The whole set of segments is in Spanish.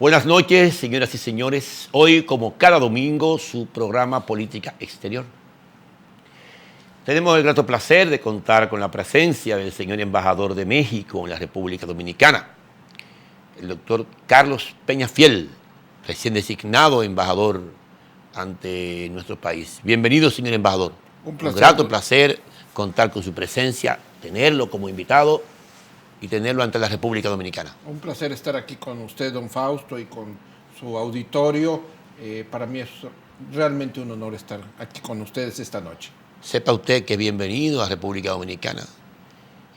Buenas noches, señoras y señores. Hoy, como cada domingo, su programa Política Exterior. Tenemos el grato placer de contar con la presencia del señor embajador de México en la República Dominicana, el doctor Carlos Peñafiel, recién designado embajador ante nuestro país. Bienvenido, señor embajador. Un placer. Un grato placer contar con su presencia, tenerlo como invitado y tenerlo ante la República Dominicana. Un placer estar aquí con usted, don Fausto, y con su auditorio. Para mí es realmente un honor estar aquí con ustedes esta noche. Sepa usted que bienvenido a República Dominicana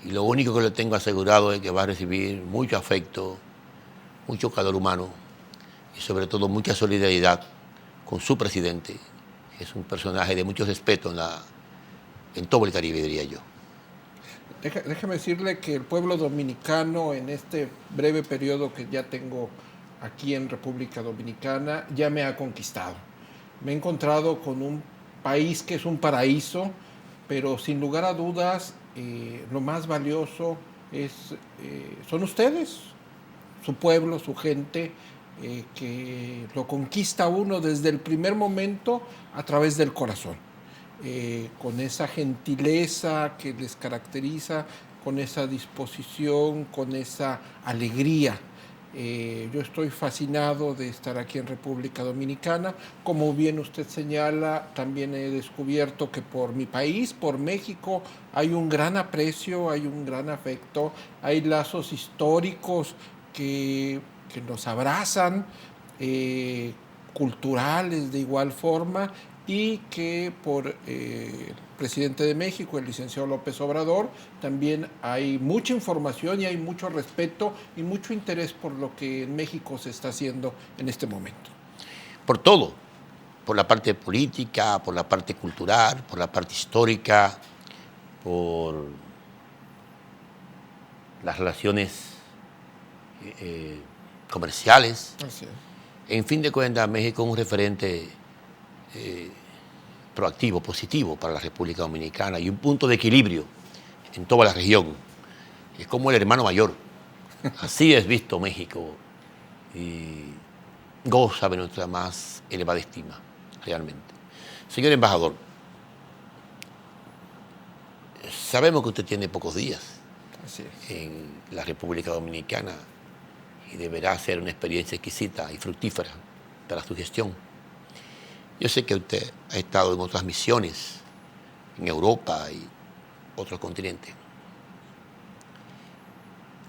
y lo único que le tengo asegurado es que va a recibir mucho afecto, mucho calor humano y sobre todo mucha solidaridad con su presidente, que es un personaje de mucho respeto en todo el Caribe, diría yo. Déjeme decirle que el pueblo dominicano, en este breve periodo que ya tengo aquí en República Dominicana, ya me ha conquistado. Me he encontrado con un país que es un paraíso, pero sin lugar a dudas lo más valioso son ustedes, su pueblo, su gente, que lo conquista uno desde el primer momento a través del corazón. Con esa gentileza que les caracteriza, con esa disposición, con esa alegría. Yo estoy fascinado de estar aquí en República Dominicana. Como bien usted señala, también he descubierto que por mi país, por México, hay un gran aprecio, hay un gran afecto, hay lazos históricos que nos abrazan, culturales de igual forma, y que por el presidente de México, el licenciado López Obrador, también hay mucha información y hay mucho respeto y mucho interés por lo que en México se está haciendo en este momento. Por todo, por la parte política, por la parte cultural, por la parte histórica, por las relaciones comerciales. Así es. En fin de cuentas, México es un referente proactivo, positivo para la República Dominicana y un punto de equilibrio en toda la región. Es como el hermano mayor. Así es visto México y goza de nuestra más elevada estima, realmente. Señor embajador, sabemos que usted tiene pocos días Así es. en la República Dominicana y deberá ser una experiencia exquisita y fructífera para su gestión. Yo sé que usted ha estado en otras misiones, en Europa y otros continentes.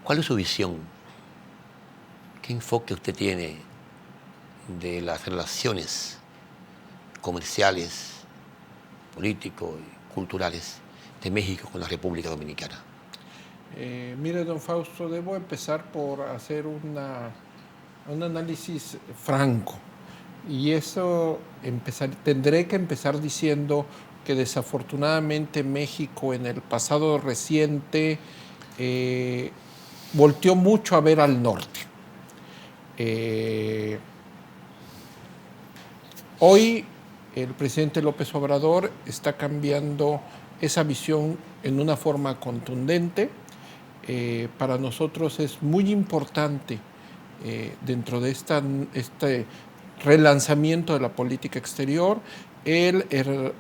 ¿Cuál es su visión? ¿Qué enfoque usted tiene de las relaciones comerciales, políticos y culturales de México con la República Dominicana? Mire, don Fausto, debo empezar por hacer un análisis franco. Y eso tendré que empezar diciendo que desafortunadamente México en el pasado reciente volteó mucho a ver al norte. Hoy el presidente López Obrador está cambiando esa visión en una forma contundente. Para nosotros es muy importante dentro de este relanzamiento de la política exterior, el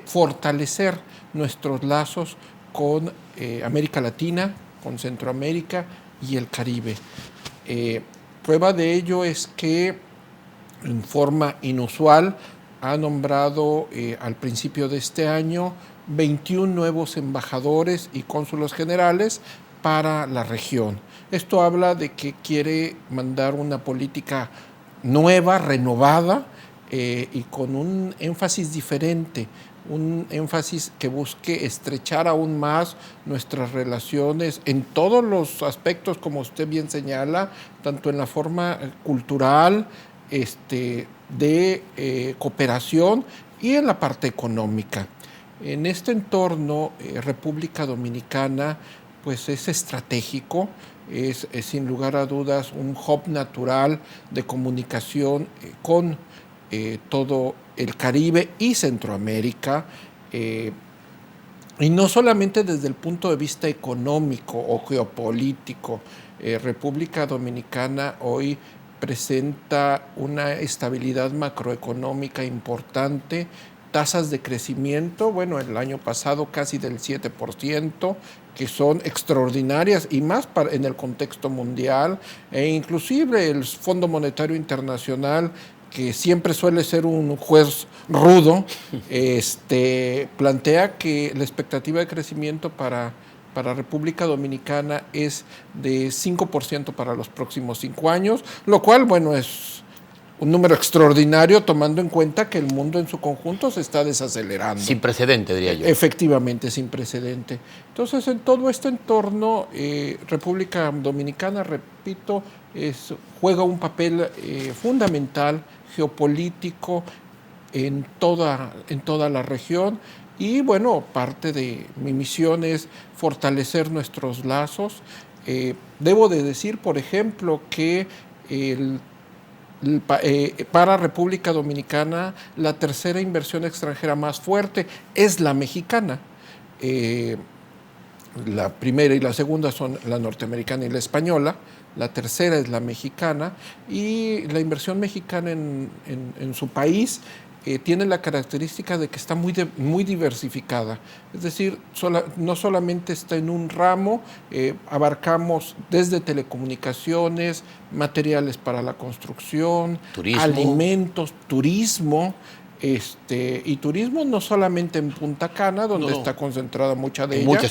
fortalecer nuestros lazos con América Latina, con Centroamérica y el Caribe. Prueba de ello es que en forma inusual ha nombrado al principio de este año 21 nuevos embajadores y cónsulos generales para la región. Esto habla de que quiere mandar una política nueva, renovada y con un énfasis diferente, un énfasis que busque estrechar aún más nuestras relaciones en todos los aspectos, como usted bien señala, tanto en la forma cultural, de cooperación y en la parte económica. En este entorno, República Dominicana pues es estratégico, es sin lugar a dudas un hub natural de comunicación con todo el Caribe y Centroamérica, y no solamente desde el punto de vista económico o geopolítico. República Dominicana hoy presenta una estabilidad macroeconómica importante, tasas de crecimiento, bueno, el año pasado casi del 7%, que son extraordinarias y más en el contexto mundial, e inclusive el Fondo Monetario Internacional, que siempre suele ser un juez rudo, plantea que la expectativa de crecimiento para República Dominicana es de 5% para los próximos 5 años, lo cual, bueno, es un número extraordinario tomando en cuenta que el mundo en su conjunto se está desacelerando. Sin precedente, diría yo. Efectivamente, sin precedente. Entonces, en todo este entorno, República Dominicana, repito, juega un papel fundamental, geopolítico, en toda la región. Y bueno, parte de mi misión es fortalecer nuestros lazos. Debo de decir, por ejemplo, que para República Dominicana la tercera inversión extranjera más fuerte es la mexicana. La primera y la segunda son la norteamericana y la española. La tercera es la mexicana, y la inversión mexicana en su país tiene la característica de que está muy diversificada. Es decir, no solamente está en un ramo, abarcamos desde telecomunicaciones, materiales para la construcción, turismo, alimentos, turismo. Y turismo no solamente en Punta Cana, donde está concentrada mucha de ella.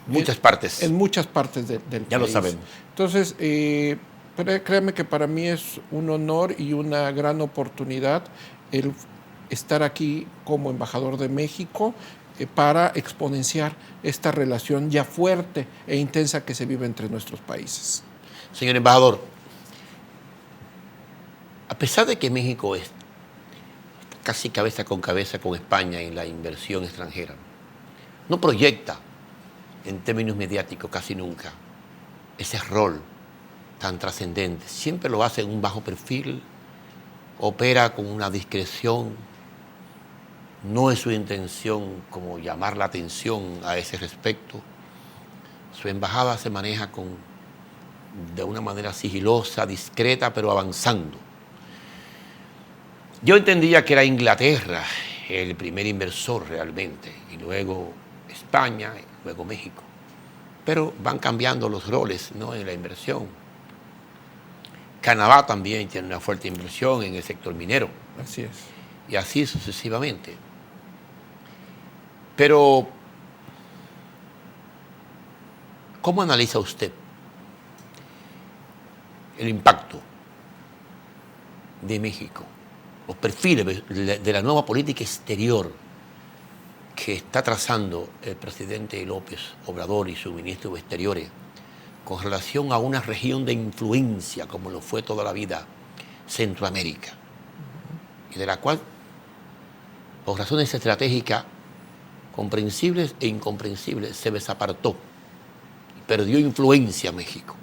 Muchas partes. En muchas partes del país. Ya lo sabemos. Entonces, créeme que para mí es un honor y una gran oportunidad el estar aquí como embajador de México para exponenciar esta relación ya fuerte e intensa que se vive entre nuestros países. Señor embajador, a pesar de que México es casi cabeza con España en la inversión extranjera, no proyecta en términos mediáticos casi nunca ese rol tan trascendente. Siempre lo hace en un bajo perfil, opera con una discreción. No es su intención como llamar la atención a ese respecto. Su embajada se maneja de una manera sigilosa, discreta, pero avanzando. Yo entendía que era Inglaterra el primer inversor realmente, y luego España, y luego México. Pero van cambiando los roles, ¿no?, en la inversión. Canadá también tiene una fuerte inversión en el sector minero. Así es. Y así sucesivamente. Pero, ¿cómo analiza usted el impacto de México, los perfiles de la nueva política exterior que está trazando el presidente López Obrador y su ministro de Exteriores con relación a una región de influencia como lo fue toda la vida Centroamérica, y de la cual, por razones estratégicas comprensibles e incomprensibles, se desapartó y perdió influencia México?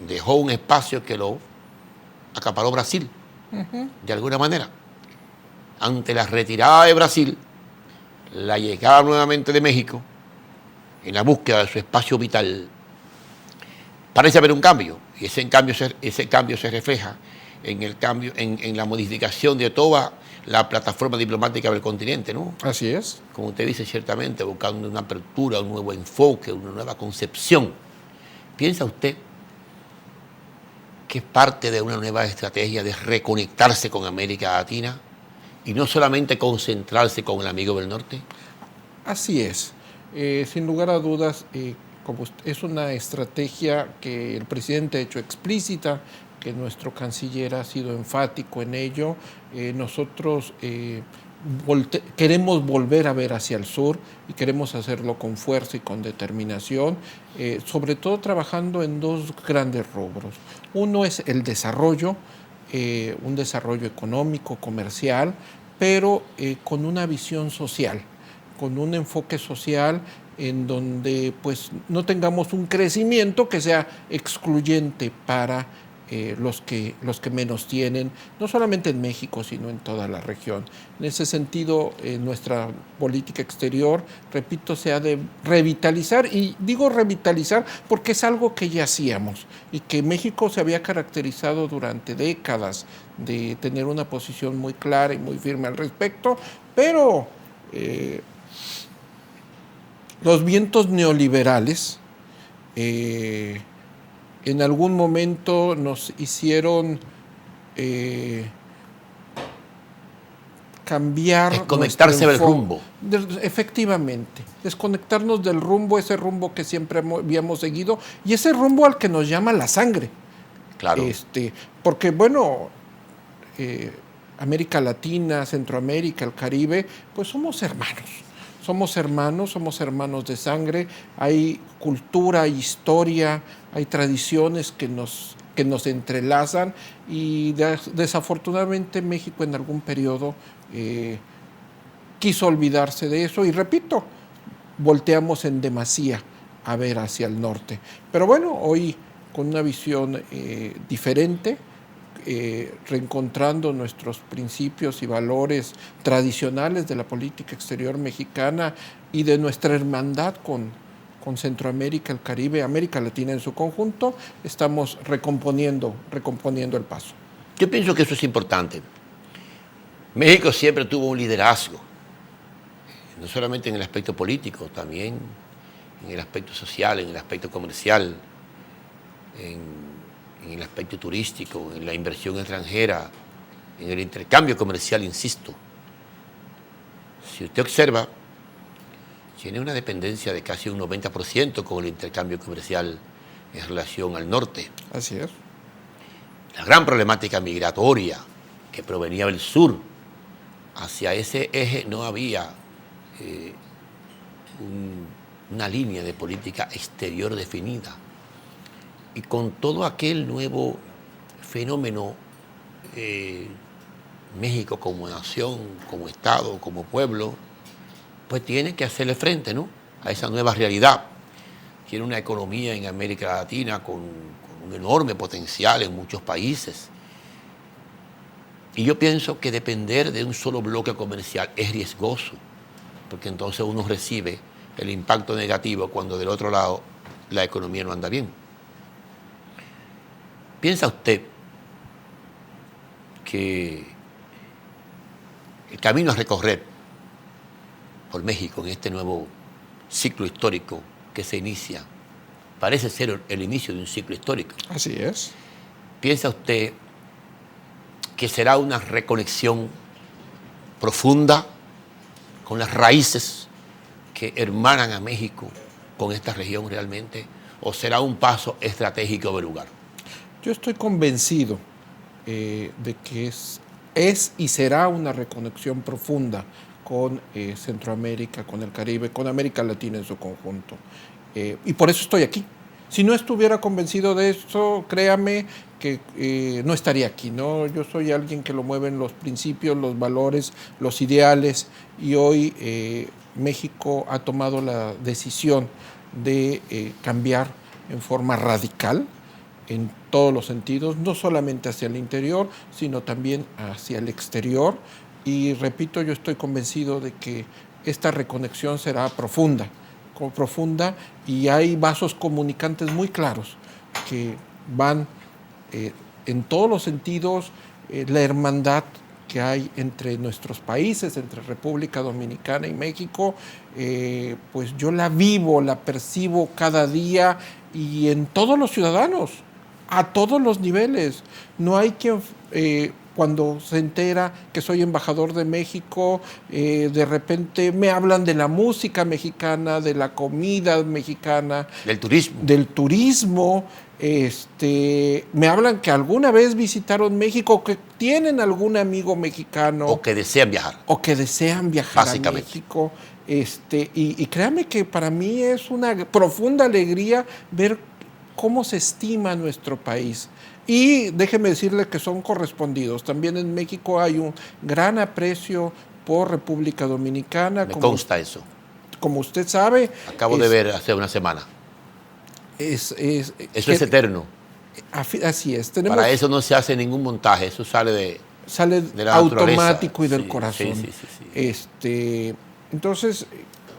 Dejó un espacio que lo acaparó Brasil, de alguna manera. Ante la retirada de Brasil, la llegada nuevamente de México, en la búsqueda de su espacio vital, parece haber un cambio, y ese cambio se refleja en la modificación de toda la plataforma diplomática del continente, ¿no? Así es. Como usted dice, ciertamente, buscando una apertura, un nuevo enfoque, una nueva concepción. ¿Piensa usted que es parte de una nueva estrategia de reconectarse con América Latina y no solamente concentrarse con el amigo del norte? Así es. Sin lugar a dudas, como es una estrategia que el presidente ha hecho explícita, que nuestro canciller ha sido enfático en ello. Nosotros queremos volver a ver hacia el sur y queremos hacerlo con fuerza y con determinación, sobre todo trabajando en dos grandes rubros. Uno es el desarrollo, un desarrollo económico, comercial, pero con una visión social, con un enfoque social en donde pues no tengamos un crecimiento que sea excluyente para los que menos tienen, no solamente en México, sino en toda la región. En ese sentido, nuestra política exterior, repito, se ha de revitalizar, y digo revitalizar porque es algo que ya hacíamos y que México se había caracterizado durante décadas de tener una posición muy clara y muy firme al respecto, pero los vientos neoliberales en algún momento nos hicieron cambiar. Desconectarse del rumbo. Efectivamente, desconectarnos del rumbo, ese rumbo que siempre habíamos seguido y ese rumbo al que nos llama la sangre. Claro. Porque, bueno, América Latina, Centroamérica, el Caribe, pues somos hermanos. Somos hermanos de sangre, hay cultura, hay historia, hay tradiciones que nos entrelazan y desafortunadamente México en algún periodo quiso olvidarse de eso y repito, volteamos en demasía a ver hacia el norte. Pero bueno, hoy con una visión diferente, reencontrando nuestros principios y valores tradicionales de la política exterior mexicana y de nuestra hermandad con Centroamérica, el Caribe, América Latina en su conjunto, estamos recomponiendo el paso. Yo pienso que eso es importante. México siempre tuvo un liderazgo, no solamente en el aspecto político, también en el aspecto social, en el aspecto comercial, en el aspecto turístico, en la inversión extranjera, en el intercambio comercial, insisto. Si usted observa, tiene una dependencia de casi un 90% con el intercambio comercial en relación al norte. Así es. La gran problemática migratoria que provenía del sur, hacia ese eje no había una línea de política exterior definida. Y con todo aquel nuevo fenómeno, México como nación, como Estado, como pueblo, pues tiene que hacerle frente, ¿no?, a esa nueva realidad. Tiene una economía en América Latina con un enorme potencial en muchos países. Y yo pienso que depender de un solo bloque comercial es riesgoso, porque entonces uno recibe el impacto negativo cuando del otro lado la economía no anda bien. ¿Piensa usted que el camino a recorrer por México en este nuevo ciclo histórico que se inicia parece ser el inicio de un ciclo histórico? Así es. ¿Piensa usted que será una reconexión profunda con las raíces que hermanan a México con esta región realmente? ¿O será un paso estratégico del lugar? Yo estoy convencido de que es y será una reconexión profunda con Centroamérica, con el Caribe, con América Latina en su conjunto. Y por eso estoy aquí. Si no estuviera convencido de eso, créame que no estaría aquí, ¿no? Yo soy alguien que lo mueven los principios, los valores, los ideales, y hoy México ha tomado la decisión de cambiar en forma radical en todos los sentidos, no solamente hacia el interior, sino también hacia el exterior. Y repito, yo estoy convencido de que esta reconexión será profunda, y hay vasos comunicantes muy claros que van en todos los sentidos, la hermandad que hay entre nuestros países, entre República Dominicana y México, pues yo la vivo, la percibo cada día y en todos los ciudadanos, a todos los niveles. No hay quien, cuando se entera que soy embajador de México, de repente me hablan de la música mexicana, de la comida mexicana. Del turismo. Me hablan que alguna vez visitaron México, que tienen algún amigo mexicano. O que desean viajar. A México. Y créame que para mí es una profunda alegría ver cómo se estima nuestro país. Y déjeme decirle que son correspondidos. También en México hay un gran aprecio por República Dominicana. Me consta eso. Como usted sabe. Acabo de ver hace una semana. Eso es eterno. Así es. Para eso no se hace ningún montaje, eso sale de la automático y del sí, corazón. Sí. Entonces,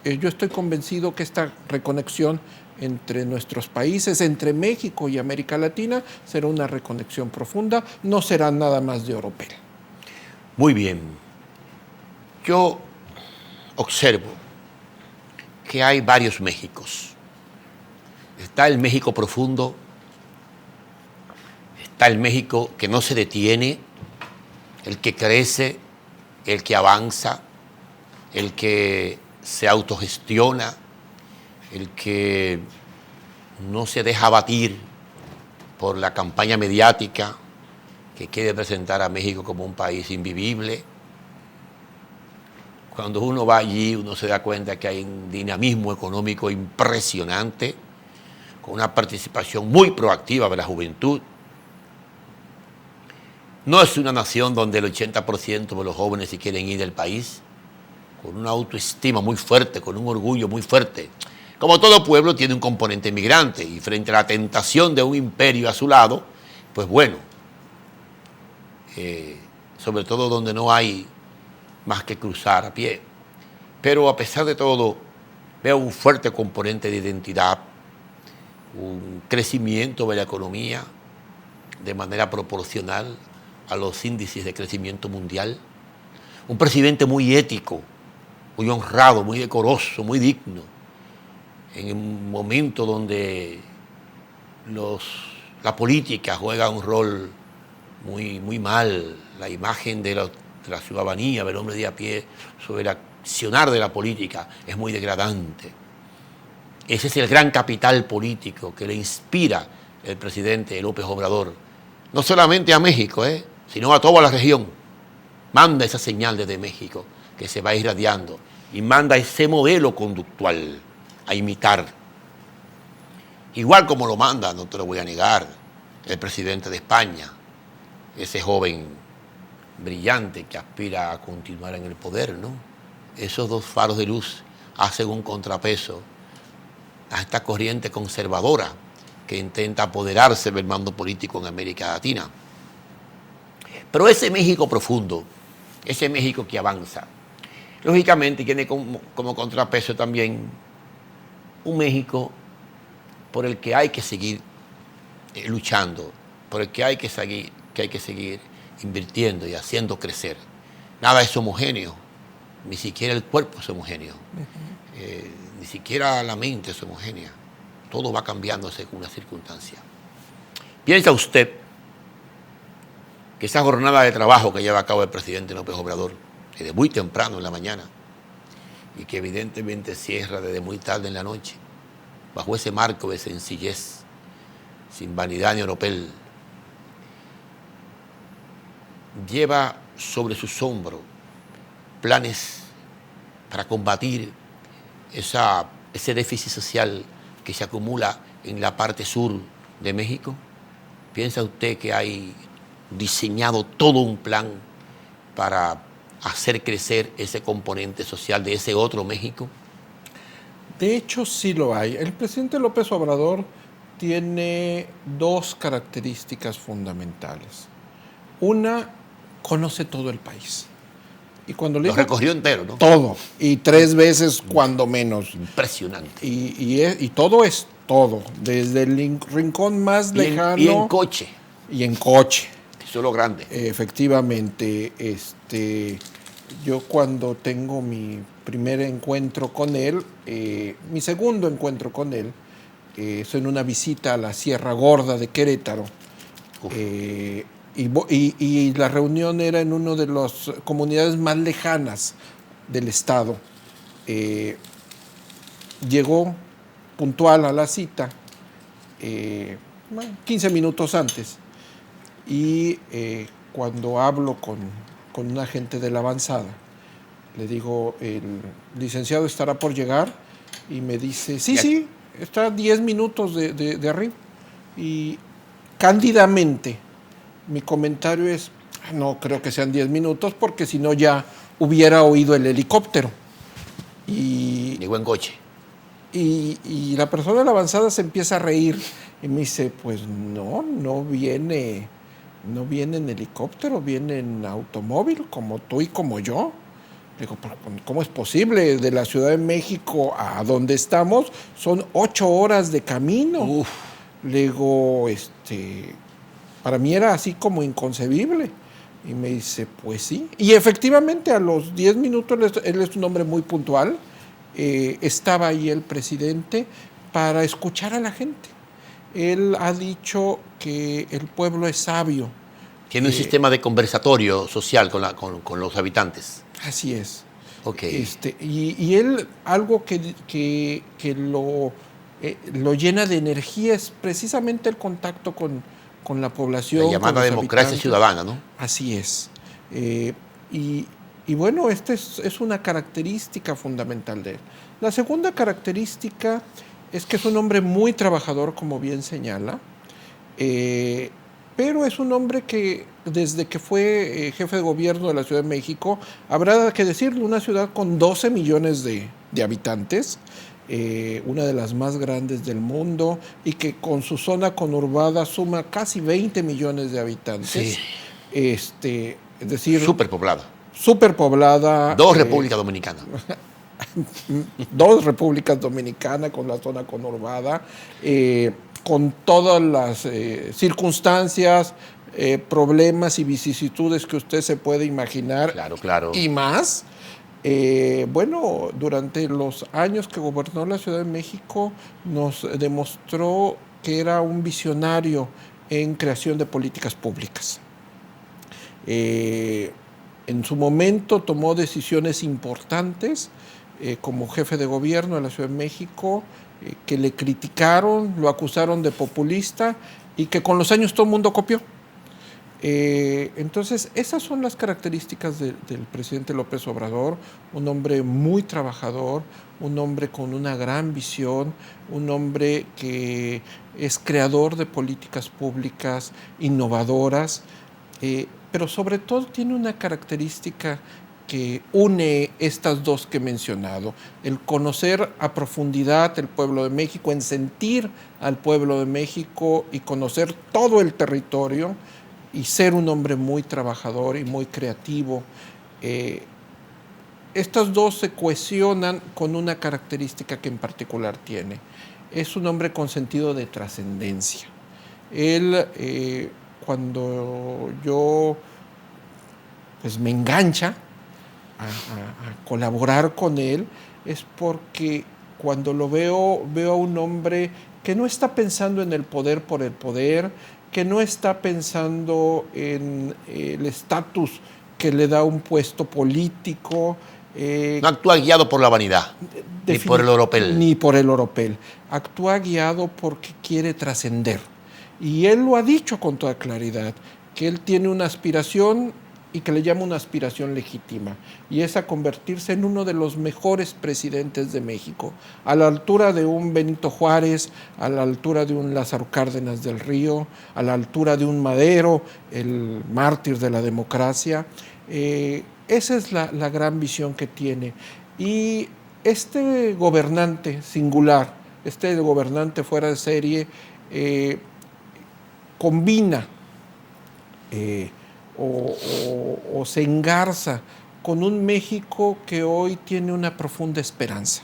yo estoy convencido que esta reconexión entre nuestros países, entre México y América Latina, será una reconexión profunda, no será nada más de oropel. Muy bien. Yo observo que hay varios Méxicos. Está el México profundo, está el México que no se detiene, el que crece, el que avanza, el que se autogestiona, el que no se deja abatir por la campaña mediática que quiere presentar a México como un país invivible. Cuando uno va allí, uno se da cuenta que hay un dinamismo económico impresionante, con una participación muy proactiva de la juventud. No es una nación donde el 80% de los jóvenes se quieren ir del país, con una autoestima muy fuerte, con un orgullo muy fuerte. Como todo pueblo tiene un componente migrante y frente a la tentación de un imperio a su lado, pues bueno, sobre todo donde no hay más que cruzar a pie. Pero a pesar de todo, veo un fuerte componente de identidad, un crecimiento de la economía de manera proporcional a los índices de crecimiento mundial, un presidente muy ético, muy honrado, muy decoroso, muy digno, en un momento donde la política juega un rol muy mal, la imagen de la ciudadanía, del hombre de a pie, sobre el accionar de la política es muy degradante. Ese es el gran capital político que le inspira el presidente López Obrador, no solamente a México, sino a toda la región. Manda esa señal desde México que se va irradiando y manda ese modelo conductual a imitar. Igual como lo manda, no te lo voy a negar, el presidente de España, ese joven brillante que aspira a continuar en el poder, ¿no? Esos dos faros de luz hacen un contrapeso a esta corriente conservadora que intenta apoderarse del mando político en América Latina. Pero ese México profundo, ese México que avanza, lógicamente tiene como contrapeso también un México por el que hay que seguir luchando, por el que hay que seguir invirtiendo y haciendo crecer. Nada es homogéneo, ni siquiera el cuerpo es homogéneo, ni siquiera la mente es homogénea. Todo va cambiando según la circunstancia. ¿Piensa usted que esa jornada de trabajo que lleva a cabo el presidente López Obrador, desde muy temprano en la mañana, y que evidentemente cierra desde muy tarde en la noche, bajo ese marco de sencillez, sin vanidad ni oropel, lleva sobre sus hombros planes para combatir ese déficit social que se acumula en la parte sur de México? ¿Piensa usted que hay diseñado todo un plan para hacer crecer ese componente social de ese otro México? De hecho, sí lo hay. El presidente López Obrador tiene dos características fundamentales. Una, conoce todo el país. Y cuando le lo recorrió entero, ¿no? Todo. Y 3 veces cuando menos. Impresionante. Y todo es todo. Desde el rincón más lejano. Y en coche. Y en coche. Eso es lo grande. Efectivamente. Yo cuando tengo mi primer encuentro con él, mi segundo encuentro con él, es en una visita a la Sierra Gorda de Querétaro. Y la reunión era en una de las comunidades más lejanas del estado. Llegó puntual a la cita, 15 minutos antes, y cuando hablo con un agente de la avanzada, le digo, el licenciado estará por llegar, y me dice, sí, está a 10 minutos de arriba. Y cándidamente, mi comentario es, no creo que sean 10 minutos, porque si no ya hubiera oído el helicóptero. Llegó en coche. Y la persona de la avanzada se empieza a reír Y me dice, pues no viene en helicóptero, viene en automóvil, como tú y como yo. Le digo, ¿cómo es posible? De la Ciudad de México a donde estamos son 8 horas de camino. Uf. Le digo, para mí era así como inconcebible. Y me dice, pues sí. Y efectivamente a los 10 minutos, él es un hombre muy puntual, estaba ahí el presidente para escuchar a la gente. Él ha dicho que el pueblo es sabio. Tiene un sistema de conversatorio social con los habitantes. Así es. Okay. Y él, algo que lo llena de energía es precisamente el contacto con la población. La llamada democracia habitantes. Ciudadana, ¿no? Así es. Y bueno, esta es una característica fundamental de él. La segunda característica es que es un hombre muy trabajador, como bien señala, pero es un hombre que desde que fue jefe de gobierno de la Ciudad de México, habrá que decirlo, una ciudad con 12 millones de habitantes, una de las más grandes del mundo, y que con su zona conurbada suma casi 20 millones de habitantes. Sí. Es decir, Superpoblada. Superpoblada. 2 República Dominicana. 2 repúblicas dominicanas con la zona conurbada, con todas las circunstancias, problemas y vicisitudes que usted se puede imaginar. Claro, claro. Y más. Bueno, durante los años que gobernó la Ciudad de México nos demostró que era un visionario en creación de políticas públicas. En su momento tomó decisiones importantes como jefe de gobierno de la Ciudad de México, que le criticaron, lo acusaron de populista y que con los años todo el mundo copió. Entonces, esas son las características del presidente López Obrador, un hombre muy trabajador, un hombre con una gran visión, un hombre que es creador de políticas públicas innovadoras, pero sobre todo tiene una característica que une estas dos que he mencionado: el conocer a profundidad el pueblo de México, en sentir al pueblo de México y conocer todo el territorio, y ser un hombre muy trabajador y muy creativo. Estas dos se cohesionan con una característica que en particular tiene. Es un hombre con sentido de trascendencia. Él, cuando yo pues, me engancha a colaborar con él, es porque cuando lo veo a un hombre que no está pensando en el poder por el poder, que no está pensando en el estatus que le da un puesto político. No actúa guiado por la vanidad, ni por el oropel. Ni por el oropel. Actúa guiado porque quiere trascender. Y él lo ha dicho con toda claridad, que él tiene una aspiración y que le llama una aspiración legítima, y es a convertirse en uno de los mejores presidentes de México, a la altura de un Benito Juárez, a la altura de un Lázaro Cárdenas del Río, a la altura de un Madero, el mártir de la democracia. Esa es la gran visión que tiene. Y este gobernante singular, este gobernante fuera de serie, combina o se engarza con un México que hoy tiene una profunda esperanza.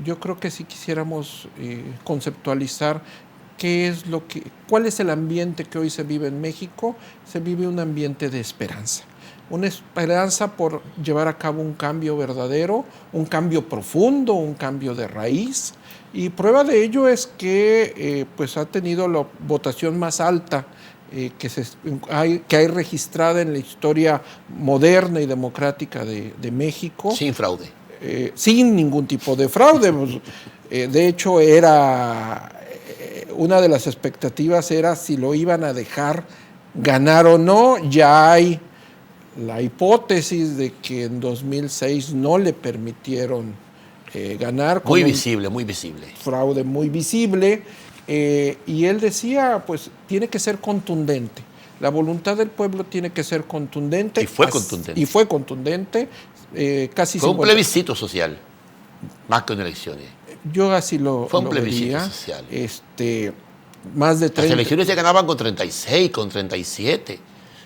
Yo creo que si quisiéramos conceptualizar cuál es el ambiente que hoy se vive en México, se vive un ambiente de esperanza. Una esperanza por llevar a cabo un cambio verdadero, un cambio profundo, un cambio de raíz. Y prueba de ello es que pues ha tenido la votación más alta que hay registrada en la historia moderna y democrática de México. Sin fraude. Sin ningún tipo de fraude. De hecho, era una de las expectativas era si lo iban a dejar ganar o no. Ya hay la hipótesis de que en 2006 no le permitieron ganar. Muy visible, muy visible. Fraude muy visible. Y él decía, pues tiene que ser contundente. La voluntad del pueblo tiene que ser contundente. Y fue contundente. Y fue contundente. Casi fue un plebiscito social, más que una elección. Yo así Fue un lo plebiscito vería. social. Más de Las 30. elecciones se ganaban con 36, con 37.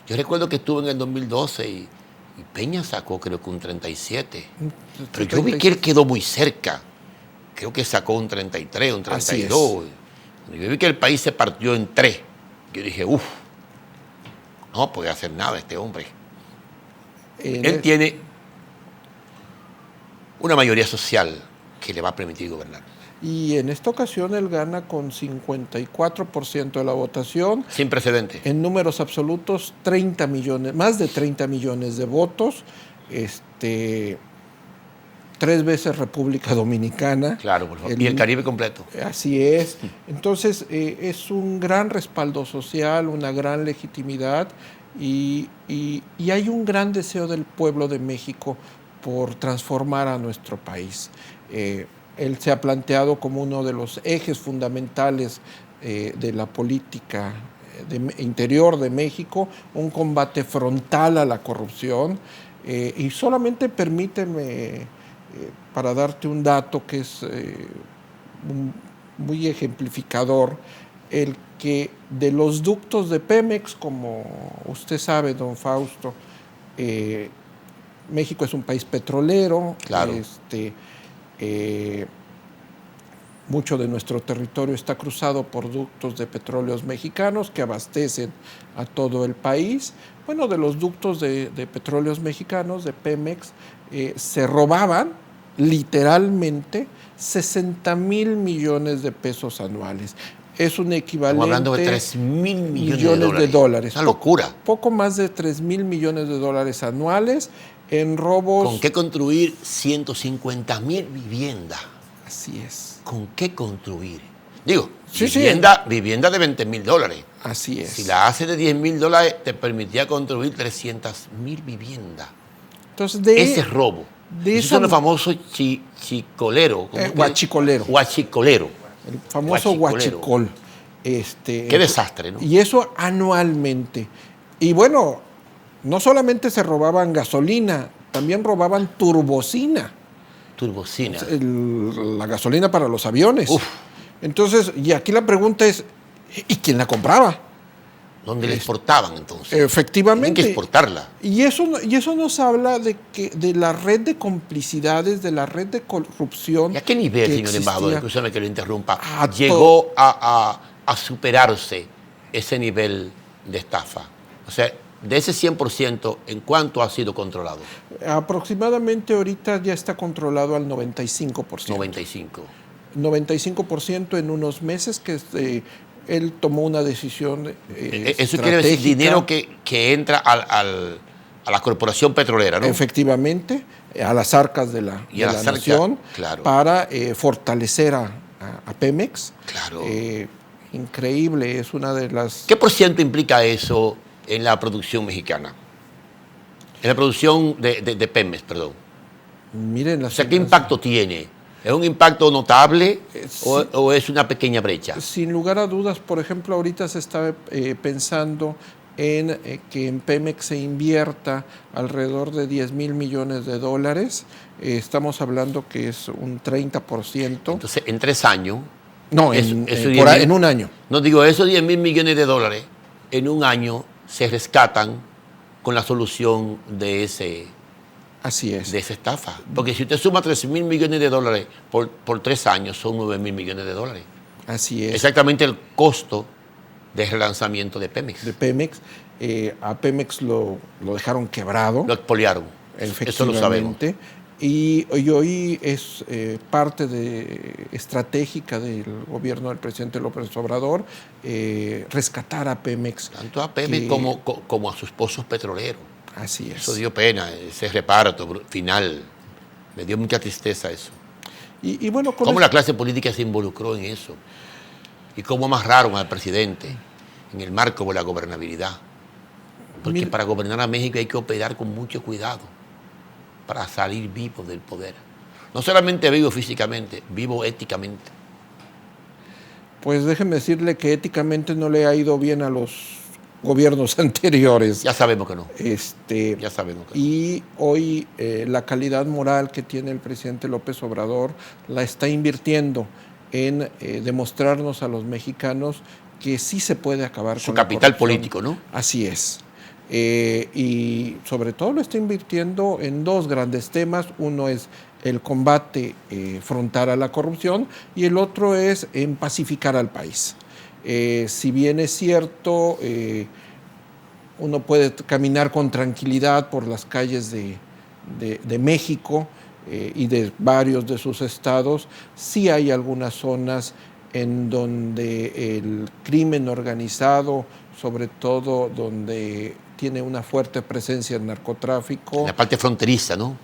Yo recuerdo que estuve en el 2012 y Peña sacó creo que un 37. Pero yo vi que él quedó muy cerca. Creo que sacó un 33, un 32. Yo vi que el país se partió en 3. Yo dije, uff, no puede hacer nada este hombre. Él tiene una mayoría social que le va a permitir gobernar. Y en esta ocasión él gana con 54% de la votación. Sin precedente. En números absolutos, 30 millones, más de 30 millones de votos. 3 veces República Dominicana. Claro, por favor. Y el Caribe completo. Así es. Entonces, es un gran respaldo social, una gran legitimidad y hay un gran deseo del pueblo de México por transformar a nuestro país. Él se ha planteado como uno de los ejes fundamentales de la política interior de México, un combate frontal a la corrupción. Y solamente permíteme, para darte un dato que es muy ejemplificador, el que de los ductos de Pemex, como usted sabe, don Fausto, México es un país petrolero. Claro. Mucho de nuestro territorio está cruzado por ductos de petróleos mexicanos que abastecen a todo el país. Bueno, de los ductos de petróleos mexicanos, de Pemex, se robaban literalmente 60,000 millones de pesos anuales. Es un equivalente... Estamos hablando de 3,000 millones de dólares. Una locura. Poco más de 3,000 millones de dólares anuales en robos... ¿Con qué construir 150,000 viviendas? Así es. ¿Con qué construir? Digo, sí, vivienda de 20,000 dólares. Así es. Si la hace de 10,000 dólares, te permitía construir 300,000 viviendas. Entonces, ese es robo. Eso es el famoso chicolero. Huachicolero. Huachicolero. El famoso huachicol. Qué desastre, ¿no? Y eso anualmente. Y bueno, no solamente se robaban gasolina, también robaban turbocina. Turbocina. La gasolina para los aviones. Uf. Entonces, y aquí la pregunta es, ¿y quién la compraba? ¿Dónde la exportaban entonces? Efectivamente. Tienen que exportarla. Y eso nos habla de la red de complicidades, de la red de corrupción. ¿Y a qué nivel, señor embajador, escúchame que lo interrumpa, llegó a superarse ese nivel de estafa? O sea, de ese 100%, ¿en cuánto ha sido controlado? Aproximadamente ahorita ya está controlado al 95%. 95%. 95% en unos meses que él tomó una decisión Eso quiere decir dinero que entra a la corporación petrolera, ¿no? Efectivamente, a las arcas de la nación, claro, para fortalecer a Pemex. Claro. Increíble, es una de las... ¿Qué por ciento implica eso en la producción mexicana? En la producción de Pemex, perdón. Miren, o sea, ¿qué impacto tiene? ¿Es un impacto notable o es una pequeña brecha? Sin lugar a dudas, por ejemplo, ahorita se está pensando en que en Pemex se invierta alrededor de 10,000 millones de dólares. Estamos hablando que es un 30%. Entonces, en 3 años... No, en un año. No, digo, esos 10,000 millones de dólares en un año se rescatan con la solución de Así es. De esa estafa. Porque si usted suma 13,000 millones de dólares por 3 años, son 9,000 millones de dólares. Así es. Exactamente el costo de relanzamiento de Pemex. De Pemex. A Pemex lo dejaron quebrado. Lo expoliaron. Eso lo sabemos. Y hoy es parte estratégica del gobierno del presidente López Obrador rescatar a Pemex. Tanto a Pemex como a sus pozos petroleros. Así es. Eso dio pena, ese reparto final. Me dio mucha tristeza eso. Y bueno, cómo la clase política se involucró en eso. Y cómo amarraron al presidente en el marco de la gobernabilidad. Porque para gobernar a México hay que operar con mucho cuidado para salir vivo del poder. No solamente vivo físicamente, vivo éticamente. Pues déjeme decirle que éticamente no le ha ido bien a los gobiernos anteriores. Ya sabemos que no. Ya sabemos que no. Y hoy la calidad moral que tiene el presidente López Obrador la está invirtiendo en demostrarnos a los mexicanos que sí se puede acabar Su con la capital corrupción. político, ¿no? Así es. Y sobre todo lo está invirtiendo en dos grandes temas. Uno es el combate frontal a la corrupción y el otro es en pacificar al país. Si bien es cierto, uno puede caminar con tranquilidad por las calles de México y de varios de sus estados, sí hay algunas zonas en donde el crimen organizado, sobre todo donde tiene una fuerte presencia el narcotráfico. La parte fronteriza, ¿no?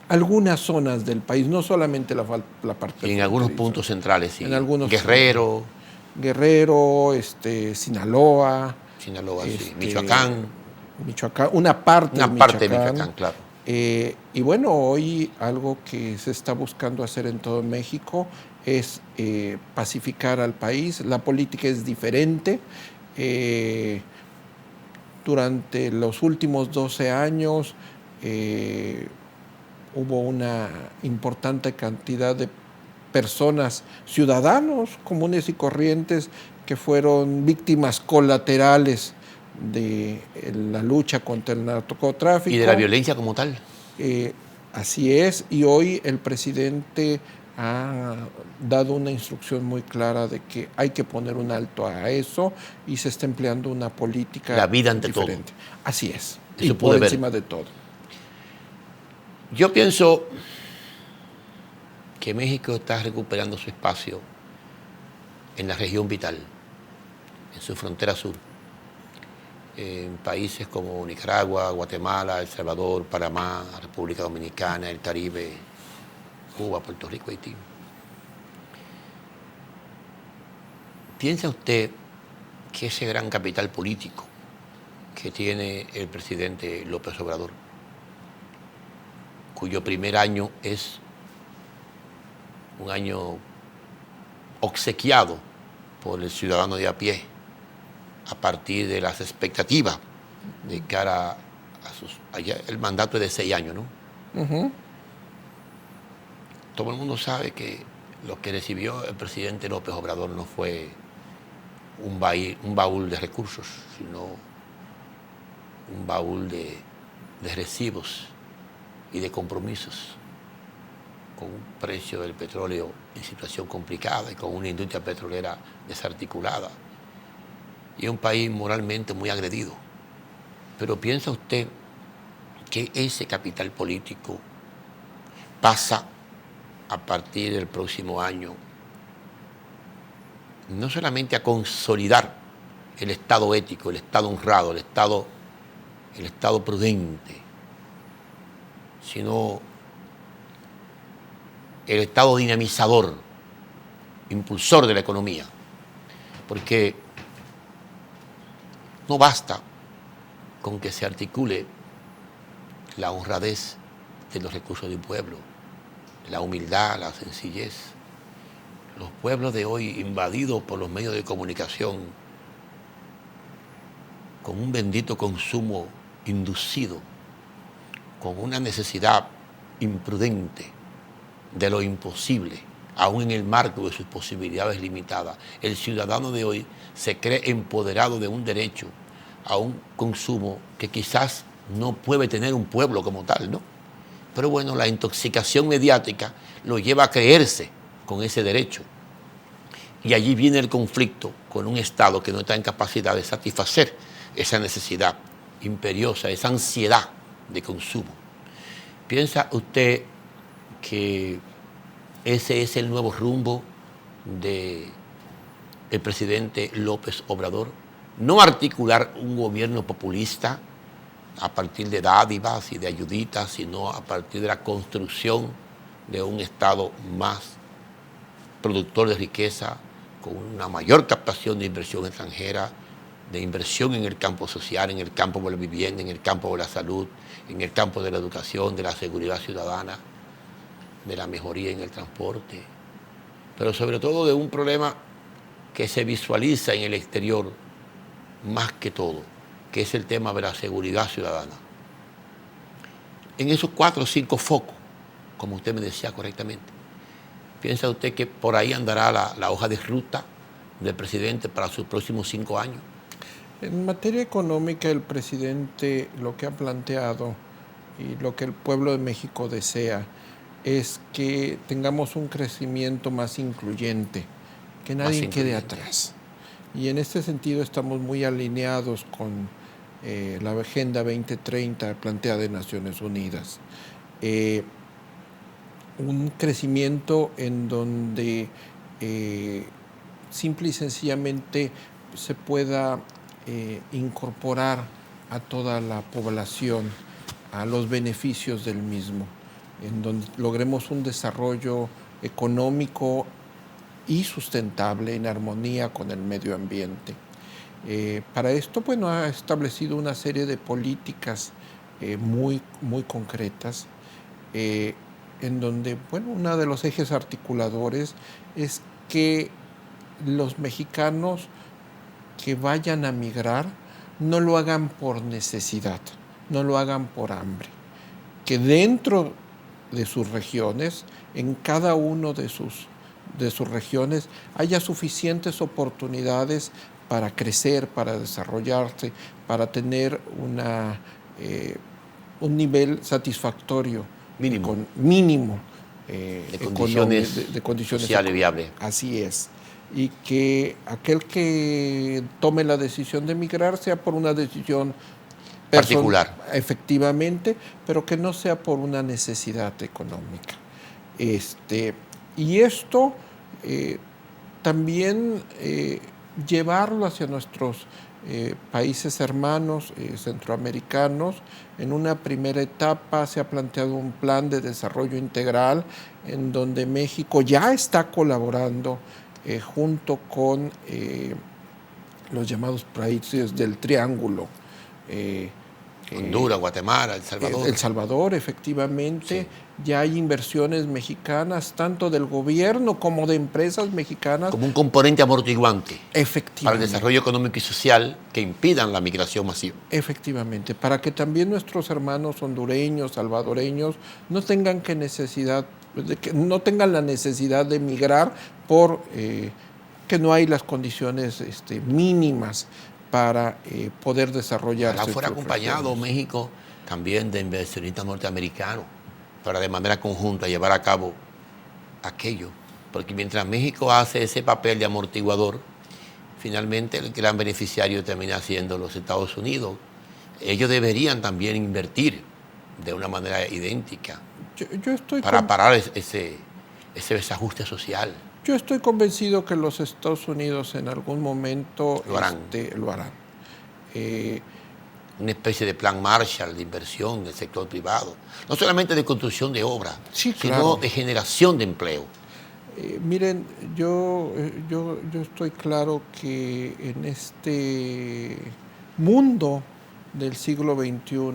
Algunas zonas del país, no solamente la parte y en algunos puntos centrales, sí. En algunos Guerrero, Sinaloa, sí. Michoacán, una parte de Michoacán, claro. Y bueno, hoy algo que se está buscando hacer en todo México es pacificar al país. La política es diferente. Durante los últimos 12 años hubo una importante cantidad de personas, ciudadanos comunes y corrientes, que fueron víctimas colaterales de la lucha contra el narcotráfico. Y de la violencia como tal. Así es, y hoy el presidente ha dado una instrucción muy clara de que hay que poner un alto a eso y se está empleando una política la vida ante diferente. todo. Así es, eso y por encima de todo. Yo pienso que México está recuperando su espacio en la región vital, en su frontera sur, en países como Nicaragua, Guatemala, El Salvador, Panamá, República Dominicana, el Caribe, Cuba, Puerto Rico, Haití. ¿Piensa usted que ese gran capital político que tiene el presidente López Obrador, cuyo primer año es un año obsequiado por el ciudadano de a pie, a partir de las expectativas de cara a el mandato es de 6 años, ¿no? Todo el mundo sabe que lo que recibió el presidente López Obrador no fue un baúl de recursos, sino un baúl de recibos y de compromisos, con un precio del petróleo en situación complicada y con una industria petrolera desarticulada y un país moralmente muy agredido. Pero ¿piensa usted que ese capital político pasa a partir del próximo año no solamente a consolidar el Estado ético, el Estado honrado, el Estado prudente, sino el Estado dinamizador, impulsor de la economía? Porque no basta con que se articule la honradez de los recursos de un pueblo, la humildad, la sencillez. Los pueblos de hoy, invadidos por los medios de comunicación, con un bendito consumo inducido, con una necesidad imprudente de lo imposible, aún en el marco de sus posibilidades limitadas. El ciudadano de hoy se cree empoderado de un derecho a un consumo que quizás no puede tener un pueblo como tal, ¿no? Pero bueno, la intoxicación mediática lo lleva a creerse con ese derecho. Y allí viene el conflicto con un Estado que no está en capacidad de satisfacer esa necesidad imperiosa, esa ansiedad de consumo. ¿Piensa usted que ese es el nuevo rumbo del presidente López Obrador? No articular un gobierno populista a partir de dádivas y de ayuditas, sino a partir de la construcción de un Estado más productor de riqueza, con una mayor captación de inversión extranjera, de inversión en el campo social, en el campo de la vivienda, en el campo de la salud, en el campo de la educación, de la seguridad ciudadana, de la mejoría en el transporte, pero sobre todo de un problema que se visualiza en el exterior, más que todo, que es el tema de la seguridad ciudadana. En esos 4 o 5 focos, como usted me decía correctamente, ¿piensa usted que por ahí andará la hoja de ruta del presidente para sus próximos 5 años? En materia económica, el presidente lo que ha planteado y lo que el pueblo de México desea es que tengamos un crecimiento más incluyente, que nadie quede atrás. Y en este sentido estamos muy alineados con la Agenda 2030 planteada en Naciones Unidas. Un crecimiento en donde simple y sencillamente se pueda incorporar a toda la población a los beneficios del mismo, en donde logremos un desarrollo económico y sustentable en armonía con el medio ambiente. Para esto, bueno, ha establecido una serie de políticas muy concretas, en donde, bueno, uno de los ejes articuladores es que los mexicanos que vayan a migrar no lo hagan por necesidad, no lo hagan por hambre, que dentro de sus regiones, en cada uno de sus regiones, haya suficientes oportunidades para crecer, para desarrollarse, para tener un nivel satisfactorio, mínimo de condiciones sociales viables. Así es. Y que aquel que tome la decisión de emigrar sea por una decisión particular, efectivamente, pero que no sea por una necesidad económica. Y esto también llevarlo hacia nuestros países hermanos centroamericanos. En una primera etapa se ha planteado un plan de desarrollo integral en donde México ya está colaborando junto con los llamados países del Triángulo. Honduras, Guatemala, El Salvador. El Salvador, efectivamente. Sí. Ya hay inversiones mexicanas, tanto del gobierno como de empresas mexicanas. Como un componente amortiguante. Efectivamente. Para el desarrollo económico y social que impidan la migración masiva. Efectivamente. Para que también nuestros hermanos hondureños, salvadoreños, no tengan no tengan la necesidad de emigrar por que no hay las condiciones mínimas para poder desarrollarse. Ojalá fuera acompañado México también de inversionistas norteamericanos para de manera conjunta llevar a cabo aquello. Porque mientras México hace ese papel de amortiguador, finalmente el gran beneficiario termina siendo los Estados Unidos. Ellos deberían también invertir de una manera idéntica para parar ese desajuste social. Yo estoy convencido que los Estados Unidos en algún momento lo harán. Una especie de plan Marshall de inversión del sector privado. No solamente de construcción de obras, sí, sino de generación de empleo. Miren, yo estoy claro que en este mundo del siglo XXI,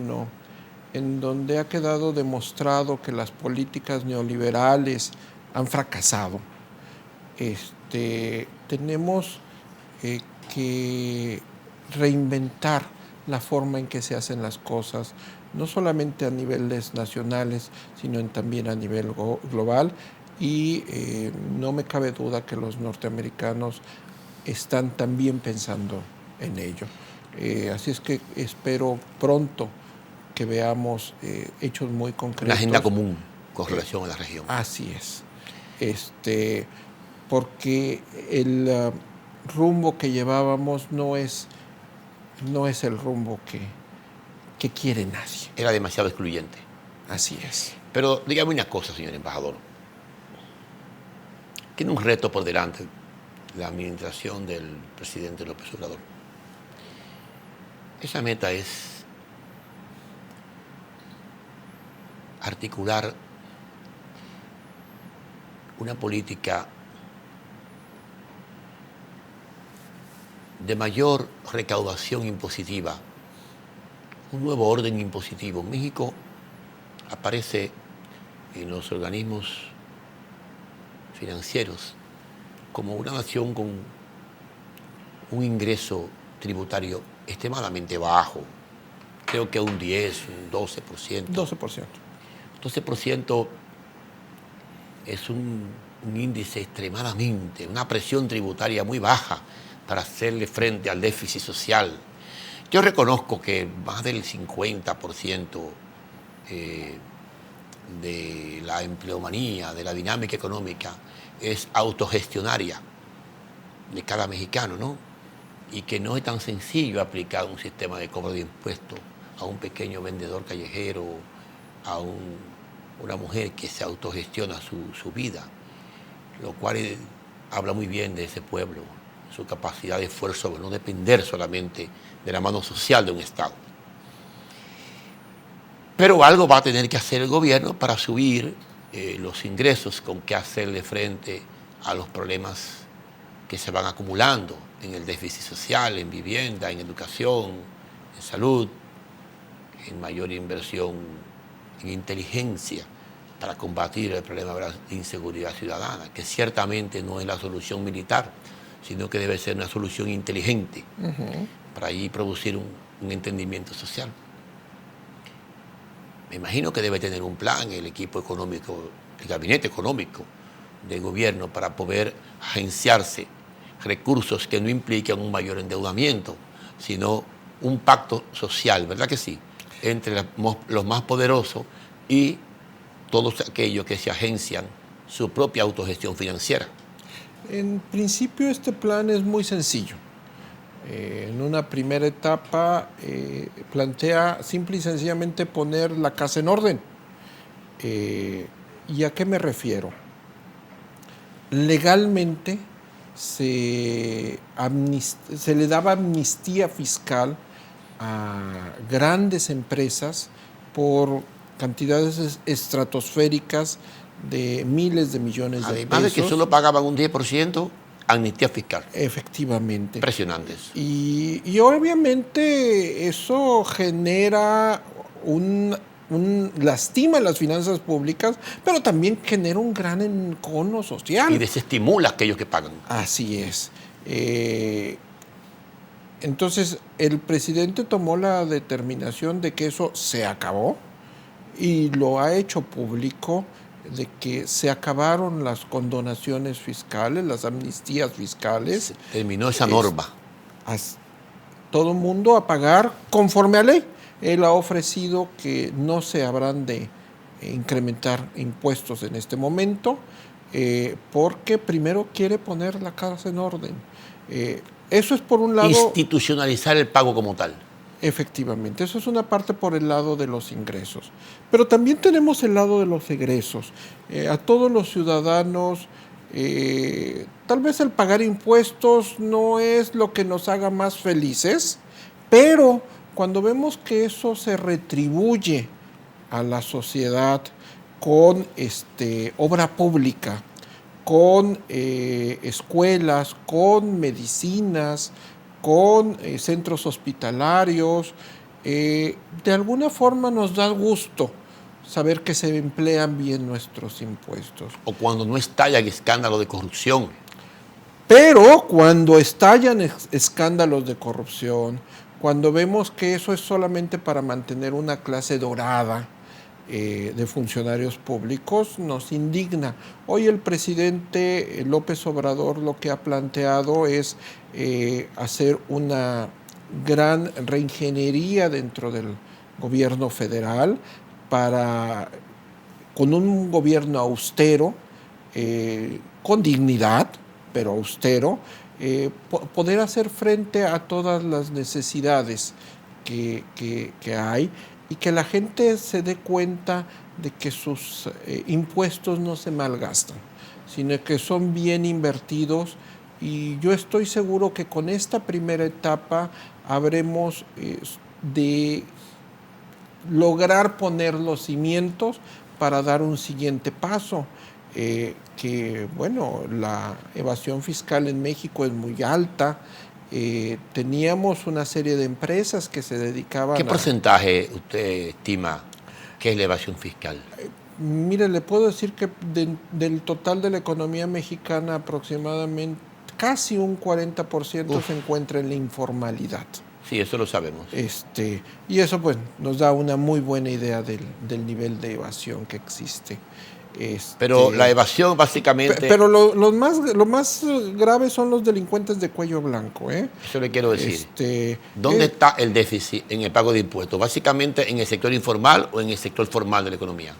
en donde ha quedado demostrado que las políticas neoliberales han fracasado, tenemos que reinventar la forma en que se hacen las cosas, no solamente a niveles nacionales, sino también a nivel global. Y no me cabe duda que los norteamericanos están también pensando en ello. Así es que espero pronto que veamos hechos muy concretos. Una agenda común con relación a la región. Así es. Porque el rumbo que llevábamos no es el rumbo que quiere nadie. Era demasiado excluyente. Así es. Pero dígame una cosa, señor embajador. Tiene un reto por delante la administración del presidente López Obrador. Esa meta es articular una política de mayor recaudación impositiva, un nuevo orden impositivo. México aparece en los organismos financieros como una nación con un ingreso tributario extremadamente bajo. Creo que un 10, un 12%. 12%. 12% es un índice extremadamente, una presión tributaria muy baja para hacerle frente al déficit social. Yo reconozco que más del 50% de la empleomanía, de la dinámica económica, es autogestionaria de cada mexicano, ¿no? Y que no es tan sencillo aplicar un sistema de cobro de impuestos a un pequeño vendedor callejero, a una mujer que se autogestiona su vida, lo cual habla muy bien de ese pueblo, su capacidad de esfuerzo de no depender solamente de la mano social de un Estado. Pero algo va a tener que hacer el gobierno para subir los ingresos con que hacerle frente a los problemas que se van acumulando en el déficit social, en vivienda, en educación, en salud, en mayor inversión en inteligencia para combatir el problema de la inseguridad ciudadana, que ciertamente no es la solución militar, sino que debe ser una solución inteligente para allí producir un entendimiento social. Me imagino que debe tener un plan el equipo económico, el gabinete económico del gobierno para poder agenciarse recursos que no impliquen un mayor endeudamiento, sino un pacto social, ¿verdad que sí?, entre los más poderosos y todos aquellos que se agencian su propia autogestión financiera. En principio este plan es muy sencillo. En una primera etapa plantea simple y sencillamente poner la casa en orden. ¿Y a qué me refiero? Legalmente se le daba amnistía fiscal a grandes empresas por cantidades estratosféricas de miles de millones de pesos. Además de que solo pagaban un 10%, amnistía fiscal. Efectivamente. Impresionantes. Y obviamente eso genera lastima las finanzas públicas, pero también genera un gran encono social. Y desestimula a aquellos que pagan. Así es. Entonces, el presidente tomó la determinación de que eso se acabó y lo ha hecho público, de que se acabaron las condonaciones fiscales, las amnistías fiscales. Se terminó esa norma. Todo el mundo a pagar conforme a ley. Él ha ofrecido que no se habrán de incrementar impuestos en este momento, porque primero quiere poner la casa en orden. Eso es por un lado... Institucionalizar el pago como tal. Efectivamente, eso es una parte por el lado de los ingresos. Pero también tenemos el lado de los egresos. A todos los ciudadanos, tal vez el pagar impuestos no es lo que nos haga más felices, pero cuando vemos que eso se retribuye a la sociedad con obra pública, con escuelas, con medicinas, con centros hospitalarios, de alguna forma nos da gusto saber que se emplean bien nuestros impuestos. O cuando no estallan escándalos de corrupción. Pero cuando estallan escándalos de corrupción, cuando vemos que eso es solamente para mantener una clase dorada de funcionarios públicos, nos indigna. Hoy el presidente López Obrador lo que ha planteado es hacer una gran reingeniería dentro del gobierno federal con un gobierno austero, con dignidad, pero austero, poder hacer frente a todas las necesidades que hay, y que la gente se dé cuenta de que sus impuestos no se malgastan, sino que son bien invertidos. Y yo estoy seguro que con esta primera etapa habremos de lograr poner los cimientos para dar un siguiente paso. Que bueno, la evasión fiscal en México es muy alta. Teníamos una serie de empresas que se dedicaban ¿Qué porcentaje usted estima que es la evasión fiscal? Mire, le puedo decir que del total de la economía mexicana aproximadamente casi un 40% se encuentra en la informalidad. Sí, eso lo sabemos. Y eso pues nos da una muy buena idea del nivel de evasión que existe. Pero la evasión básicamente... Pero lo más grave son los delincuentes de cuello blanco. Eso le quiero decir. ¿Dónde está el déficit en el pago de impuestos? ¿Básicamente en el sector informal o en el sector formal de la economía?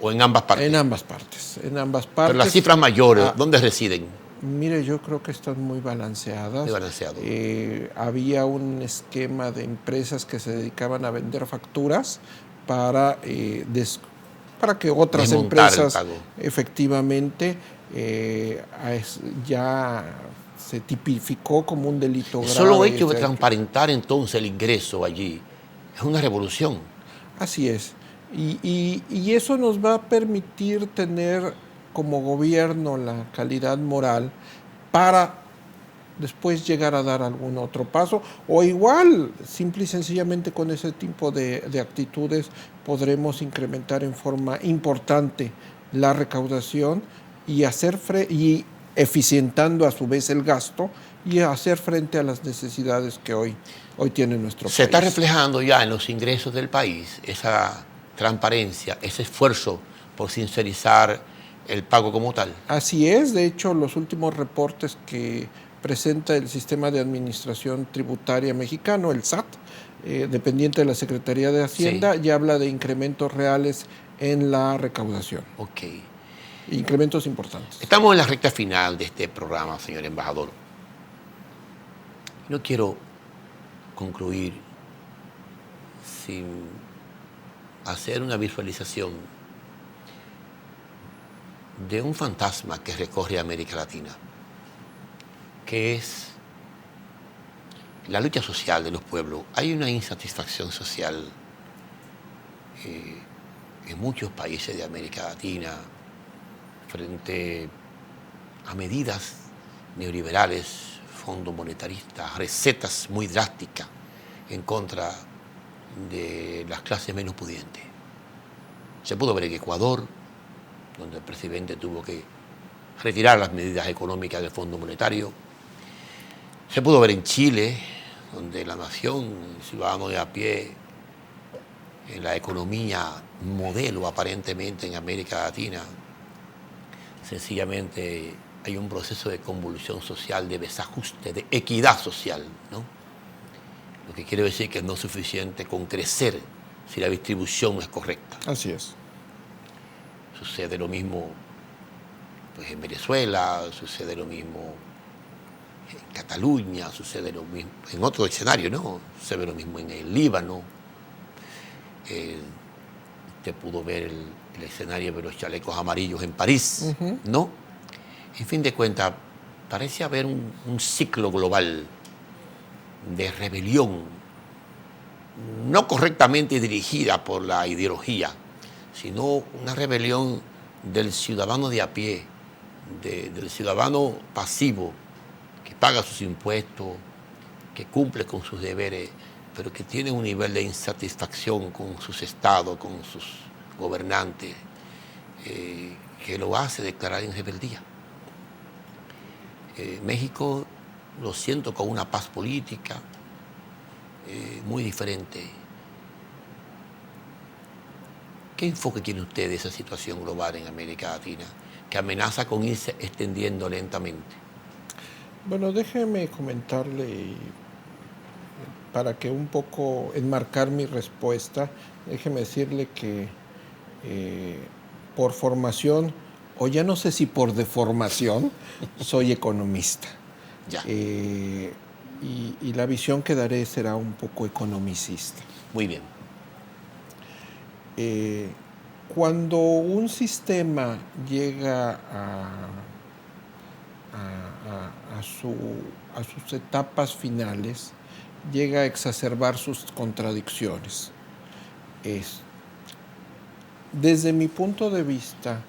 ¿O en ambas partes? En ambas partes. Pero las cifras mayores, ¿dónde residen? Mire, yo creo que están muy balanceadas. Muy balanceado. Había un esquema de empresas que se dedicaban a vender facturas para que otras desmontar empresas efectivamente ya se tipificó como un delito grave. El solo hecho de transparentar entonces el ingreso allí es una revolución. Así es. Y eso nos va a permitir tener como gobierno la calidad moral para después llegar a dar algún otro paso, o igual, simple y sencillamente con ese tipo de actitudes podremos incrementar en forma importante la recaudación y eficientando a su vez el gasto y hacer frente a las necesidades que hoy tiene nuestro país. Se está reflejando ya en los ingresos del país esa transparencia, ese esfuerzo por sincerizar el pago como tal. Así es, de hecho los últimos reportes que presenta el Sistema de Administración Tributaria Mexicano, el SAT, dependiente de la Secretaría de Hacienda, ya habla de incrementos reales en la recaudación. Ok. Incrementos importantes. Estamos en la recta final de este programa, señor embajador. No quiero concluir sin hacer una visualización de un fantasma que recorre América Latina, que es la lucha social de los pueblos. Hay una insatisfacción social en muchos países de América Latina frente a medidas neoliberales, fondos monetaristas, recetas muy drásticas en contra de las clases menos pudientes. Se pudo ver en Ecuador, donde el presidente tuvo que retirar las medidas económicas del Fondo Monetario. Se pudo ver en Chile, donde la nación, el ciudadano de a pie, en la economía modelo aparentemente en América Latina, sencillamente hay un proceso de convulsión social, de desajuste, de equidad social, ¿no? Lo que quiere decir que no es suficiente con crecer si la distribución no es correcta. Así es. Sucede lo mismo pues, en Venezuela, sucede lo mismo en Cataluña, sucede lo mismo en otro escenario, ¿no? Sucede lo mismo en el Líbano. Usted pudo ver el escenario de los chalecos amarillos en París, ¿no? En fin de cuentas, parece haber un ciclo global de rebelión, no correctamente dirigida por la ideología, sino una rebelión del ciudadano de a pie, del ciudadano pasivo, que paga sus impuestos, que cumple con sus deberes, pero que tiene un nivel de insatisfacción con sus estados, con sus gobernantes, que lo hace declarar en rebeldía. México, lo siento, con una paz política muy diferente. ¿Qué enfoque tiene usted de esa situación global en América Latina que amenaza con irse extendiendo lentamente? Bueno, déjeme comentarle, para que un poco enmarcar mi respuesta, déjeme decirle que por formación, o ya no sé si por deformación, soy economista. Ya. Y la visión que daré será un poco economicista. Muy bien. Cuando un sistema llega a sus etapas finales, llega a exacerbar sus contradicciones. Desde mi punto de vista,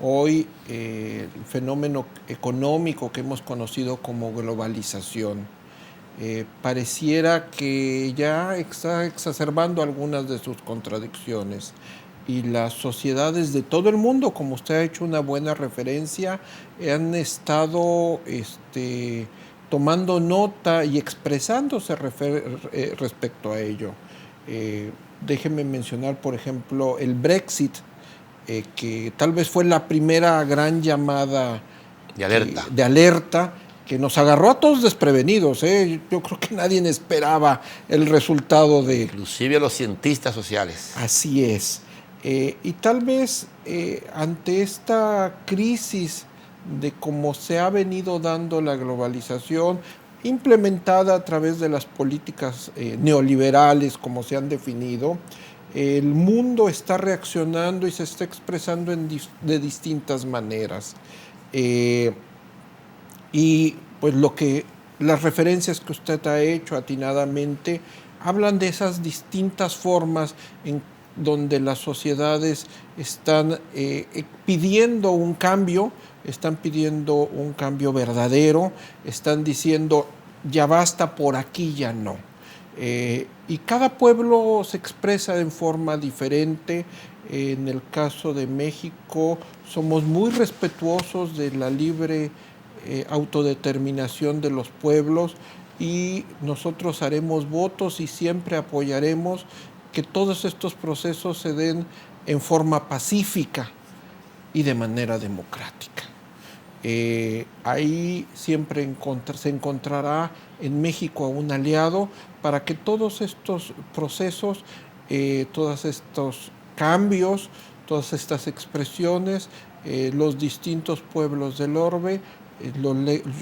hoy el fenómeno económico que hemos conocido como globalización pareciera que ya está exacerbando algunas de sus contradicciones. y las sociedades de todo el mundo, como usted ha hecho una buena referencia, han estado tomando nota y expresándose respecto a ello. Déjeme mencionar, por ejemplo, el Brexit, que tal vez fue la primera gran llamada de alerta que nos agarró a todos desprevenidos. Yo creo que nadie esperaba el resultado de... Inclusive los cientistas sociales. Así es. Y tal vez ante esta crisis de cómo se ha venido dando la globalización, implementada a través de las políticas neoliberales, como se han definido, el mundo está reaccionando y se está expresando de distintas maneras. Y pues las referencias que usted ha hecho atinadamente hablan de esas distintas formas en donde las sociedades están pidiendo un cambio verdadero, están diciendo ya basta, por aquí ya no. Y cada pueblo se expresa en forma diferente. En el caso de México somos muy respetuosos de la libre autodeterminación de los pueblos, y nosotros haremos votos y siempre apoyaremos que todos estos procesos se den en forma pacífica y de manera democrática. Ahí siempre se encontrará en México a un aliado para que todos estos procesos, todos estos cambios, todas estas expresiones, los distintos pueblos del orbe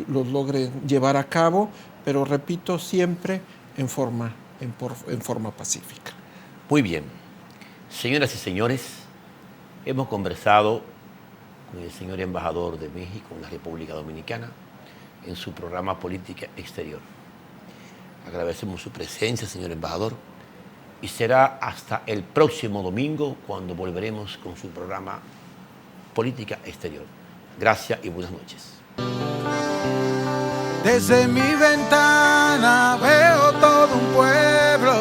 los logren llevar a cabo, pero repito, siempre en forma pacífica. Muy bien. Señoras y señores, hemos conversado con el señor embajador de México en la República Dominicana en su programa Política Exterior. Agradecemos su presencia, señor embajador, y será hasta el próximo domingo cuando volveremos con su programa Política Exterior. Gracias y buenas noches. Desde mi ventana veo todo un pueblo,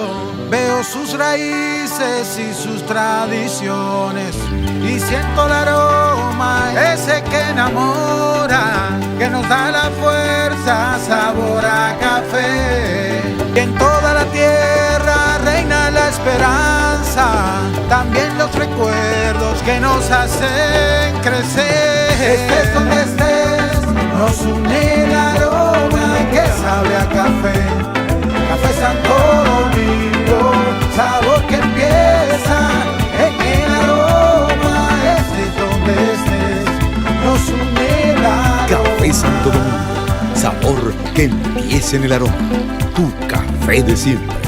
veo sus raíces y sus tradiciones, y siento el aroma ese que enamora, que nos da la fuerza, sabor a café. Y en toda la tierra reina la esperanza, también los recuerdos que nos hacen crecer. Estés donde estés, nos une el aroma que sabe a café. Café Santo Domingo, sabor que empieza en el aroma. Estés donde estés, nos une el aroma. Café Santo Domingo, sabor que empieza en el aroma. Tu café de siempre.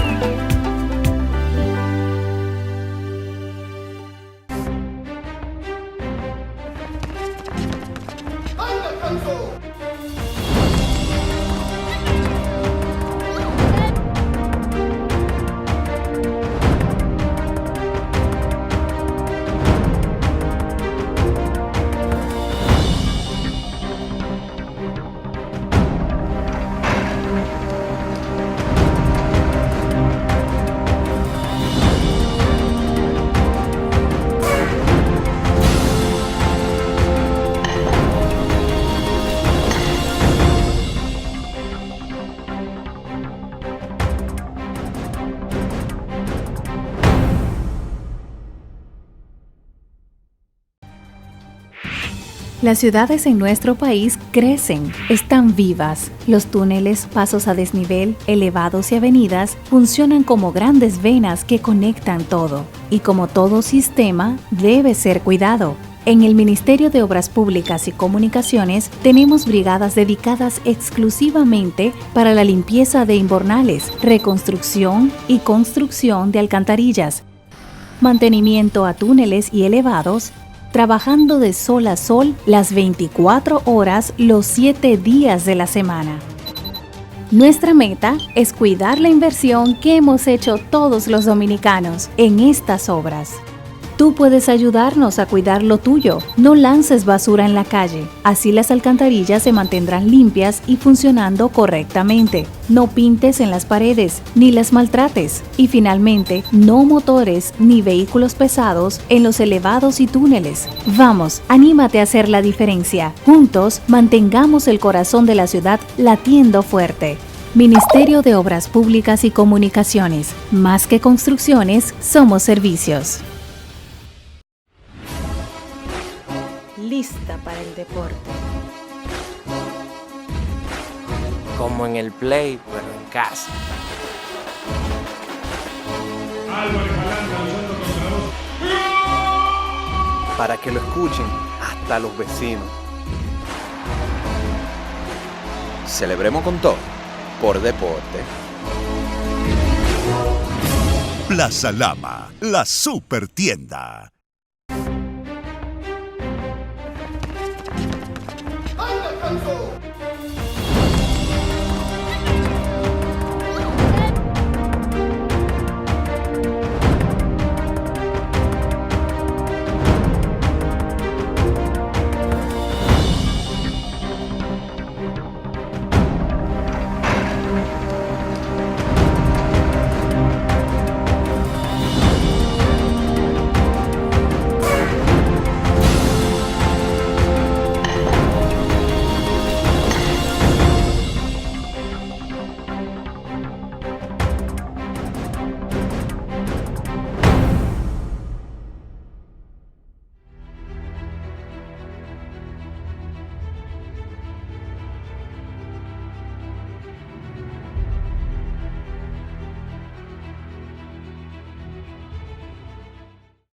Las ciudades en nuestro país crecen, están vivas. Los túneles, pasos a desnivel, elevados y avenidas funcionan como grandes venas que conectan todo. Y como todo sistema, debe ser cuidado. En el Ministerio de Obras Públicas y Comunicaciones tenemos brigadas dedicadas exclusivamente para la limpieza de invernales, reconstrucción y construcción de alcantarillas, mantenimiento a túneles y elevados, trabajando de sol a sol las 24 horas, los 7 días de la semana. Nuestra meta es cuidar la inversión que hemos hecho todos los dominicanos en estas obras. Tú puedes ayudarnos a cuidar lo tuyo. No lances basura en la calle. Así las alcantarillas se mantendrán limpias y funcionando correctamente. No pintes en las paredes, ni las maltrates. Y finalmente, no motores ni vehículos pesados en los elevados y túneles. Vamos, anímate a hacer la diferencia. Juntos, mantengamos el corazón de la ciudad latiendo fuerte. Ministerio de Obras Públicas y Comunicaciones. Más que construcciones, somos servicios. Lista para el deporte. Como en el play, pero en casa. Para que lo escuchen hasta los vecinos. Celebremos con todo, por deporte. Plaza Lama, la super tienda.